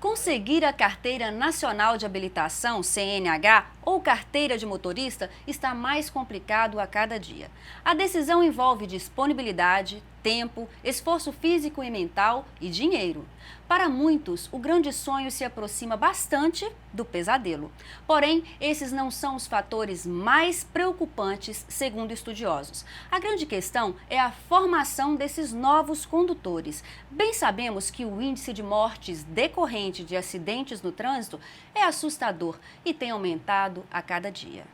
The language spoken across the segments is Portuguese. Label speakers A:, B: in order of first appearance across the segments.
A: Conseguir a Carteira Nacional de Habilitação, CNH, ou carteira de motorista está mais complicado a cada dia. A decisão envolve disponibilidade, tempo, esforço físico e mental e dinheiro. Para muitos, o grande sonho se aproxima bastante do pesadelo. Porém, esses não são os fatores mais preocupantes, segundo estudiosos. A grande questão é a formação desses novos condutores. Bem sabemos que o índice de mortes decorrente de acidentes no trânsito é assustador e tem aumentado a cada dia.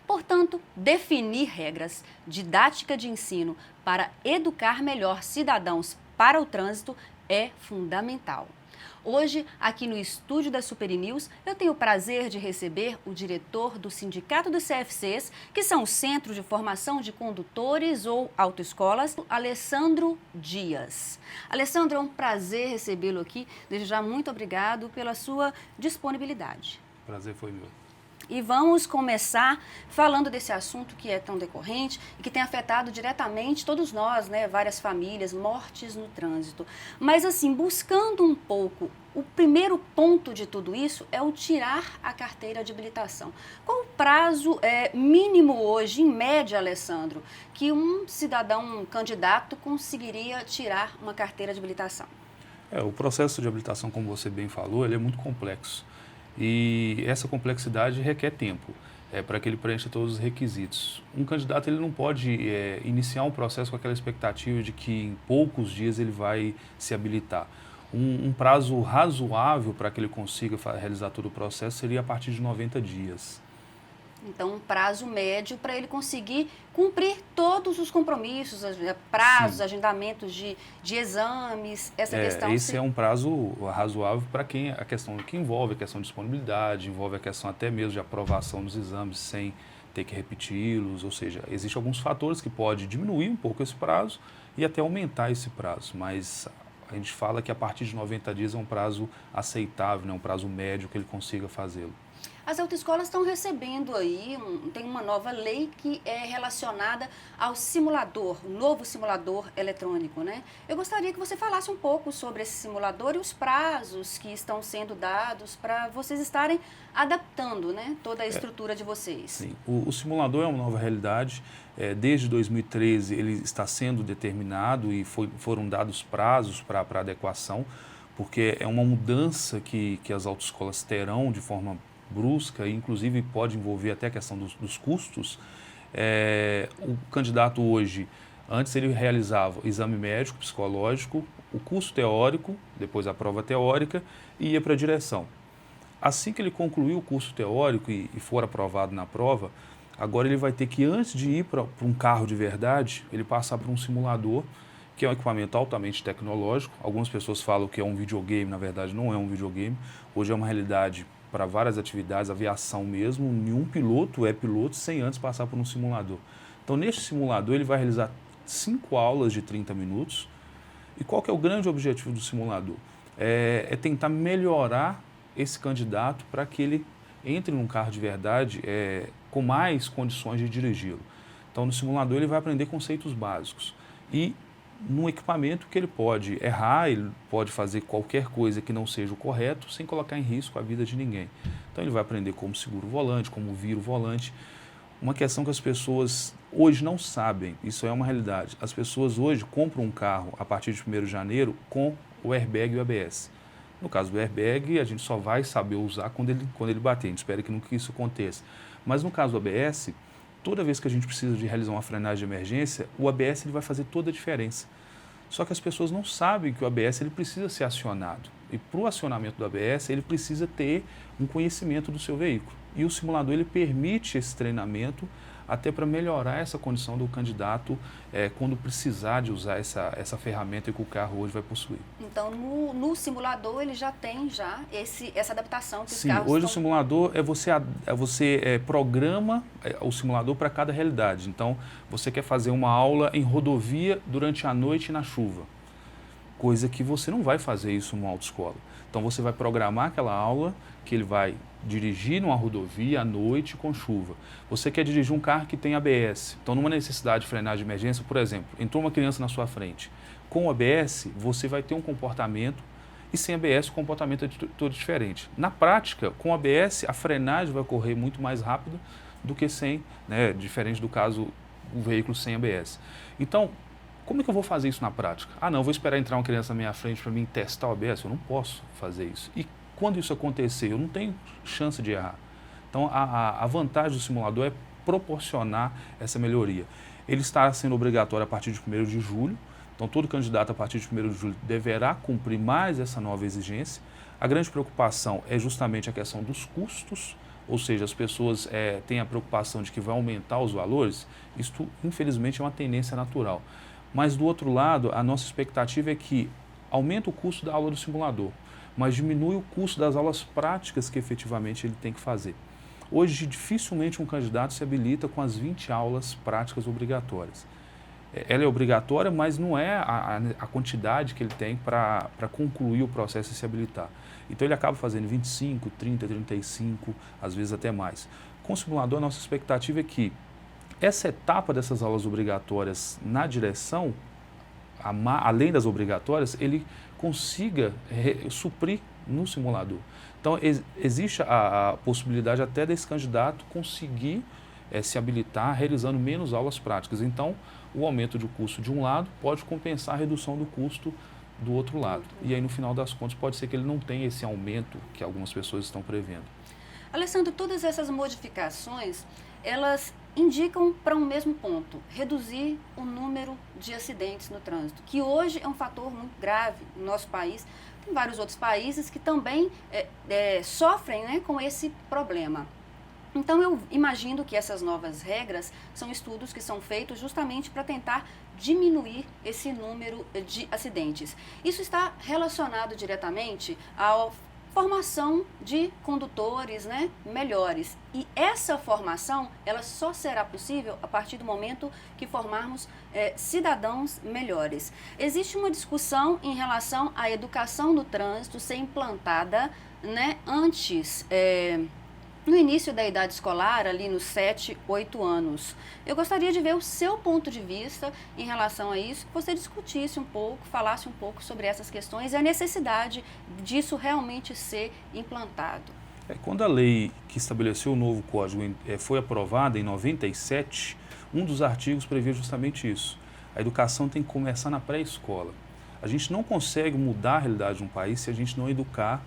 A: Portanto, definir regras, didática de ensino para educar melhor cidadãos para o trânsito é fundamental. Hoje, aqui no estúdio da Super News, eu tenho o prazer de receber o diretor do Sindicato dos CFCs, que são o Centro de Formação de Condutores ou Autoescolas, Alessandro Dias. Alessandro, é um prazer recebê-lo aqui. Desde já, muito obrigado pela sua disponibilidade.
B: O prazer foi meu.
A: E vamos começar falando desse assunto que é tão decorrente e que tem afetado diretamente todos nós, né? Várias famílias, mortes no trânsito. Mas assim, buscando um pouco, o primeiro ponto de tudo isso é o tirar a carteira de habilitação. Qual o prazo mínimo hoje, em média, Alessandro, que um cidadão, um candidato, conseguiria tirar uma carteira de habilitação?
B: O processo de habilitação, como você bem falou, ele é muito complexo. E essa complexidade requer tempo para que ele preencha todos os requisitos. Um candidato ele não pode iniciar um processo com aquela expectativa de que em poucos dias ele vai se habilitar. Um prazo razoável para que ele consiga realizar todo o processo seria a partir de 90 dias.
A: Então, um prazo médio para ele conseguir cumprir todos os compromissos, prazos,
B: Sim.
A: agendamentos de exames, essa questão.
B: Esse é um prazo razoável para quem a questão que envolve a questão de disponibilidade, envolve a questão até mesmo de aprovação dos exames sem ter que repeti-los, ou seja, existem alguns fatores que podem diminuir um pouco esse prazo e até aumentar esse prazo, mas a gente fala que a partir de 90 dias é um prazo aceitável, né, um prazo médio que ele consiga fazê-lo.
A: As autoescolas estão recebendo aí, tem uma nova lei que é relacionada ao simulador, o novo simulador eletrônico, né? Eu gostaria que você falasse um pouco sobre esse simulador e os prazos que estão sendo dados para vocês estarem adaptando, né, toda a estrutura de vocês.
B: Sim, o simulador é uma nova realidade. Desde 2013 ele está sendo determinado e foram dados prazos para adequação, porque é uma mudança que as autoescolas terão de forma brusca, e inclusive pode envolver até a questão dos custos. O candidato hoje, antes ele realizava exame médico, psicológico, o curso teórico, depois a prova teórica e ia para a direção. Assim que ele concluiu o curso teórico e for aprovado na prova, agora ele vai ter que, antes de ir para um carro de verdade, ele passar por um simulador, que é um equipamento altamente tecnológico. Algumas pessoas falam que é um videogame, na verdade não é um videogame. Hoje é uma realidade para várias atividades, aviação mesmo, nenhum piloto é piloto sem antes passar por um simulador. Então, neste simulador, ele vai realizar 5 aulas de 30 minutos. E qual que é o grande objetivo do simulador? É tentar melhorar esse candidato para que ele entre num carro de verdade com mais condições de dirigi-lo. Então, no simulador, ele vai aprender conceitos básicos. E num equipamento que ele pode errar, ele pode fazer qualquer coisa que não seja o correto, sem colocar em risco a vida de ninguém. Então ele vai aprender como segura o volante, como vira o volante. Uma questão que as pessoas hoje não sabem, isso é uma realidade. As pessoas hoje compram um carro a partir de 1º de janeiro com o airbag e o ABS. No caso do airbag, a gente só vai saber usar quando ele bater, a gente espera que nunca isso aconteça. Mas no caso do ABS, toda vez que a gente precisa de realizar uma frenagem de emergência, o ABS ele vai fazer toda a diferença. Só que as pessoas não sabem que o ABS ele precisa ser acionado. E para o acionamento do ABS, ele precisa ter um conhecimento do seu veículo. E o simulador ele permite esse treinamento até para melhorar essa condição do candidato quando precisar de usar essa ferramenta que o carro hoje vai possuir.
A: Então, no simulador, ele já tem essa adaptação que os
B: Sim,
A: carros
B: hoje o simulador você programa o simulador para cada realidade. Então, você quer fazer uma aula em rodovia durante a noite na chuva, coisa que você não vai fazer isso numa autoescola. Então, você vai programar aquela aula que ele vai dirigir numa rodovia à noite com chuva. Você quer dirigir um carro que tem ABS. Então, numa necessidade de frenagem de emergência, por exemplo, entrou uma criança na sua frente. Com o ABS, você vai ter um comportamento e sem ABS o comportamento é todo diferente. Na prática, com ABS, a frenagem vai ocorrer muito mais rápido do que sem, né, diferente do caso o veículo sem ABS. Então, como é que eu vou fazer isso na prática? Ah, não, eu vou esperar entrar uma criança na minha frente para mim testar o ABS? Eu não posso fazer isso. E quando isso acontecer, eu não tenho chance de errar. Então, a vantagem do simulador é proporcionar essa melhoria. Ele está sendo obrigatório a partir de 1º de julho, então todo candidato a partir de 1º de julho deverá cumprir mais essa nova exigência. A grande preocupação é justamente a questão dos custos, ou seja, as pessoas têm a preocupação de que vai aumentar os valores. Isso, infelizmente, é uma tendência natural. Mas, do outro lado, a nossa expectativa é que aumenta o custo da aula do simulador, mas diminui o custo das aulas práticas que efetivamente ele tem que fazer. Hoje, dificilmente um candidato se habilita com as 20 aulas práticas obrigatórias. Ela é obrigatória, mas não é a quantidade que ele tem para concluir o processo e se habilitar. Então, ele acaba fazendo 25, 30, 35, às vezes até mais. Com o simulador, a nossa expectativa é que essa etapa dessas aulas obrigatórias na direção, além das obrigatórias, ele consiga suprir no simulador. Então, existe a possibilidade até desse candidato conseguir se habilitar realizando menos aulas práticas. Então, o aumento de custo de um lado pode compensar a redução do custo do outro lado. E aí, no final das contas, pode ser que ele não tenha esse aumento que algumas pessoas estão prevendo.
A: Alessandro, todas essas modificações, elas indicam para um mesmo ponto, reduzir o número de acidentes no trânsito, que hoje é um fator muito grave no nosso país. Tem vários outros países que também sofrem, né, com esse problema. Então, eu imagino que essas novas regras são estudos que são feitos justamente para tentar diminuir esse número de acidentes. Isso está relacionado diretamente à formação de condutores, né, melhores. E essa formação, ela só será possível a partir do momento que formarmos cidadãos melhores. Existe uma discussão em relação à educação no trânsito ser implantada, né, antes, no início da idade escolar, ali nos 7, 8 anos. Eu gostaria de ver o seu ponto de vista em relação a isso, que você discutisse um pouco, falasse um pouco sobre essas questões e a necessidade disso realmente ser implantado.
B: Quando a lei que estabeleceu o novo código foi aprovada em 97, um dos artigos previa justamente isso. A educação tem que começar na pré-escola. A gente não consegue mudar a realidade de um país se a gente não educar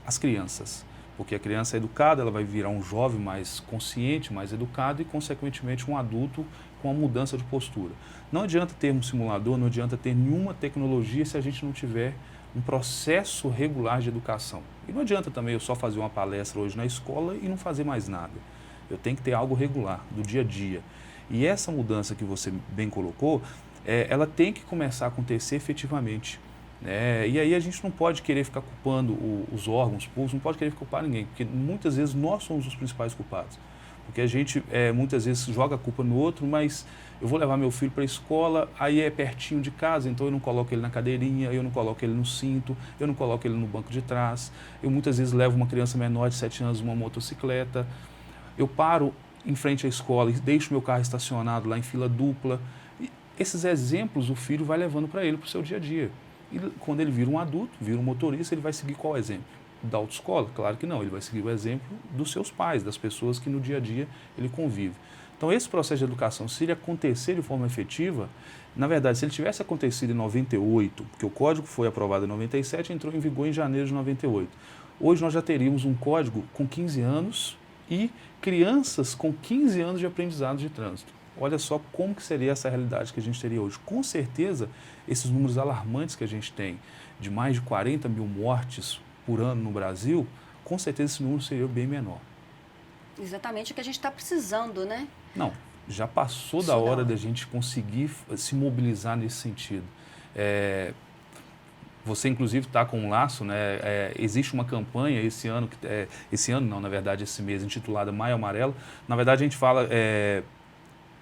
B: as crianças. Porque a criança é educada, ela vai virar um jovem mais consciente, mais educado e, consequentemente, um adulto com uma mudança de postura. Não adianta ter um simulador, não adianta ter nenhuma tecnologia se a gente não tiver um processo regular de educação. E não adianta também eu só fazer uma palestra hoje na escola e não fazer mais nada. Eu tenho que ter algo regular, do dia a dia. E essa mudança que você bem colocou, ela tem que começar a acontecer efetivamente. E aí a gente não pode querer ficar culpando os órgãos públicos, não pode querer culpar ninguém, porque muitas vezes nós somos os principais culpados. Porque a gente muitas vezes joga a culpa no outro, mas eu vou levar meu filho para a escola, aí é pertinho de casa, então eu não coloco ele na cadeirinha, eu não coloco ele no cinto, eu não coloco ele no banco de trás. Eu muitas vezes levo uma criança menor de 7 anos numa motocicleta, eu paro em frente à escola e deixo meu carro estacionado lá em fila dupla. E esses exemplos o filho vai levando para ele, para o seu dia a dia. E quando ele vira um adulto, vira um motorista, ele vai seguir qual exemplo? Da autoescola? Claro que não, ele vai seguir o exemplo dos seus pais, das pessoas que no dia a dia ele convive. Então, esse processo de educação, se ele acontecer de forma efetiva, na verdade, se ele tivesse acontecido em 98, porque o código foi aprovado em 97 e entrou em vigor em janeiro de 98, hoje nós já teríamos um código com 15 anos e crianças com 15 anos de aprendizado de trânsito. Olha só como que seria essa realidade que a gente teria hoje. Com certeza, esses números alarmantes que a gente tem, de mais de 40 mil mortes por ano no Brasil, com certeza esse número seria bem menor.
A: Exatamente o que a gente está precisando, né?
B: Não, já passou da hora da gente conseguir se mobilizar nesse sentido. Você, inclusive, está com um laço, né? Existe uma campanha esse ano, na verdade, esse mês, intitulada Maio Amarelo. Na verdade, a gente fala...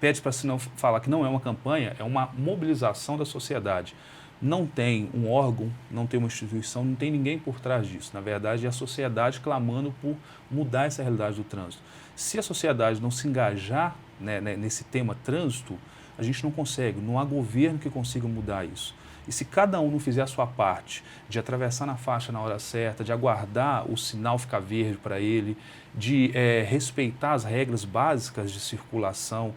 B: pede para se não falar que não é uma campanha, é uma mobilização da sociedade. Não tem um órgão, não tem uma instituição, não tem ninguém por trás disso. Na verdade, é a sociedade clamando por mudar essa realidade do trânsito. Se a sociedade não se engajar, né, nesse tema trânsito, a gente não consegue, não há governo que consiga mudar isso. E se cada um não fizer a sua parte, de atravessar na faixa na hora certa, de aguardar o sinal ficar verde para ele, de respeitar as regras básicas de circulação,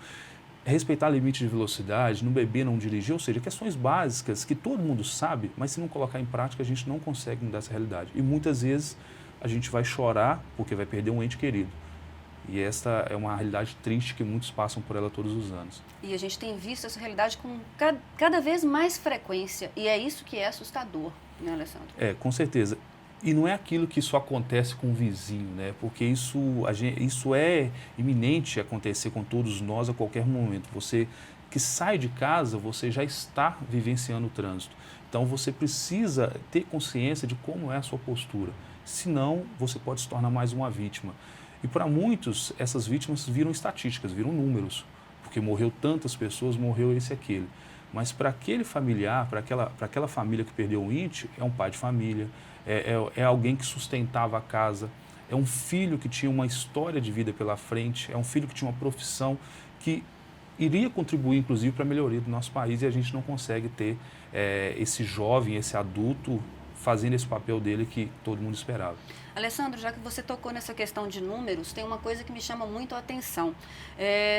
B: respeitar limite de velocidade, não beber, não dirigir, ou seja, questões básicas que todo mundo sabe, mas se não colocar em prática a gente não consegue mudar essa realidade. E muitas vezes a gente vai chorar porque vai perder um ente querido. E essa é uma realidade triste que muitos passam por ela todos os anos.
A: E a gente tem visto essa realidade com cada vez mais frequência. E é isso que é assustador, né, Alessandro?
B: Com certeza. E não é aquilo que só acontece com o vizinho, né? Porque isso é iminente acontecer com todos nós a qualquer momento. Você que sai de casa, você já está vivenciando o trânsito. Então você precisa ter consciência de como é a sua postura. Senão, você pode se tornar mais uma vítima. E para muitos, essas vítimas viram estatísticas, viram números, porque morreu tantas pessoas, morreu esse e aquele. Mas para aquele familiar, para aquela família que perdeu um ente, é um pai de família, é alguém que sustentava a casa, é um filho que tinha uma história de vida pela frente, é um filho que tinha uma profissão que iria contribuir, inclusive, para a melhoria do nosso país, e a gente não consegue ter esse jovem, esse adulto, fazendo esse papel dele que todo mundo esperava.
A: Alessandro, já que você tocou nessa questão de números, tem uma coisa que me chama muito a atenção.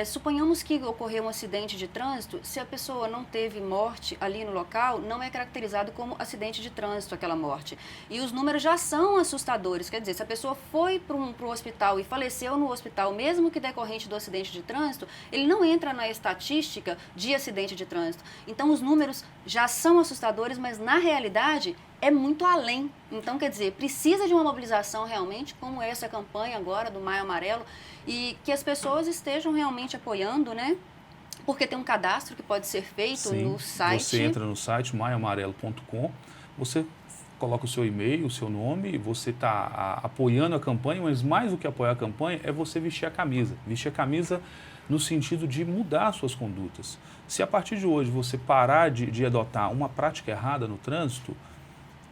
A: Suponhamos que ocorreu um acidente de trânsito, se a pessoa não teve morte ali no local, não é caracterizado como acidente de trânsito aquela morte. E os números já são assustadores, quer dizer, se a pessoa foi para o hospital e faleceu no hospital, mesmo que decorrente do acidente de trânsito, ele não entra na estatística de acidente de trânsito. Então os números já são assustadores, mas na realidade é muito além. Então, quer dizer, precisa de uma mobilização realmente, como essa campanha agora do Maio Amarelo, e que as pessoas estejam realmente apoiando, né? Porque tem um cadastro que pode ser feito no site.
B: Você entra no site maioamarelo.com, você coloca o seu e-mail, o seu nome, você está apoiando a campanha, mas mais do que apoiar a campanha é você vestir a camisa. Vestir a camisa no sentido de mudar suas condutas. Se a partir de hoje você parar de adotar uma prática errada no trânsito,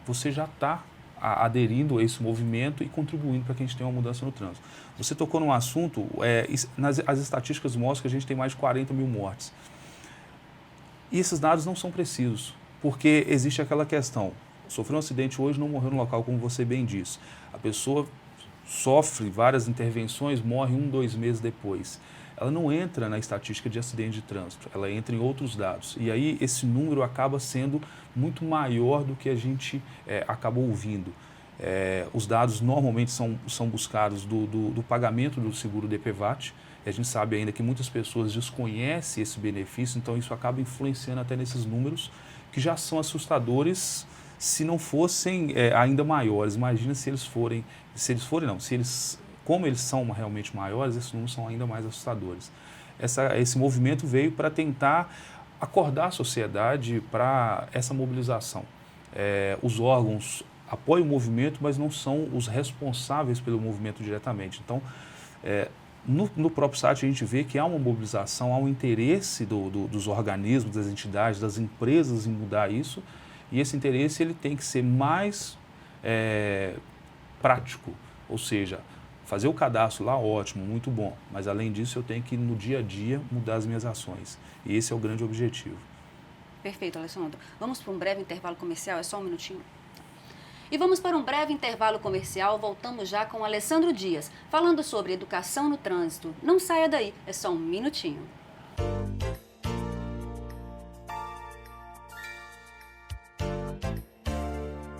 B: você já está aderindo a esse movimento e contribuindo para que a gente tenha uma mudança no trânsito. Você tocou num assunto, as estatísticas mostram que a gente tem mais de 40 mil mortes. E esses dados não são precisos, porque existe aquela questão, sofreu um acidente hoje, não morreu no local, como você bem disse. A pessoa sofre várias intervenções, morre 1, 2 meses depois. Ela não entra na estatística de acidente de trânsito, ela entra em outros dados. E aí esse número acaba sendo muito maior do que a gente acaba ouvindo. Os dados normalmente são buscados do pagamento do seguro DPVAT. E a gente sabe ainda que muitas pessoas desconhecem esse benefício, então isso acaba influenciando até nesses números que já são assustadores se não fossem ainda maiores. Imagina se eles como eles são realmente maiores, esses números são ainda mais assustadores. Esse movimento veio para tentar acordar a sociedade para essa mobilização. Os órgãos apoiam o movimento, mas não são os responsáveis pelo movimento diretamente. Então, no próprio site a gente vê que há uma mobilização, há um interesse dos organismos, das entidades, das empresas em mudar isso, e esse interesse ele tem que ser mais prático, ou seja, fazer o cadastro lá, ótimo, muito bom, mas além disso eu tenho que no dia a dia mudar as minhas ações, e esse é o grande objetivo.
A: Perfeito, Alessandro. Vamos para um breve intervalo comercial, é só um minutinho? E vamos para um breve intervalo comercial, voltamos já com Alessandro Dias, falando sobre educação no trânsito. Não saia daí, é só um minutinho.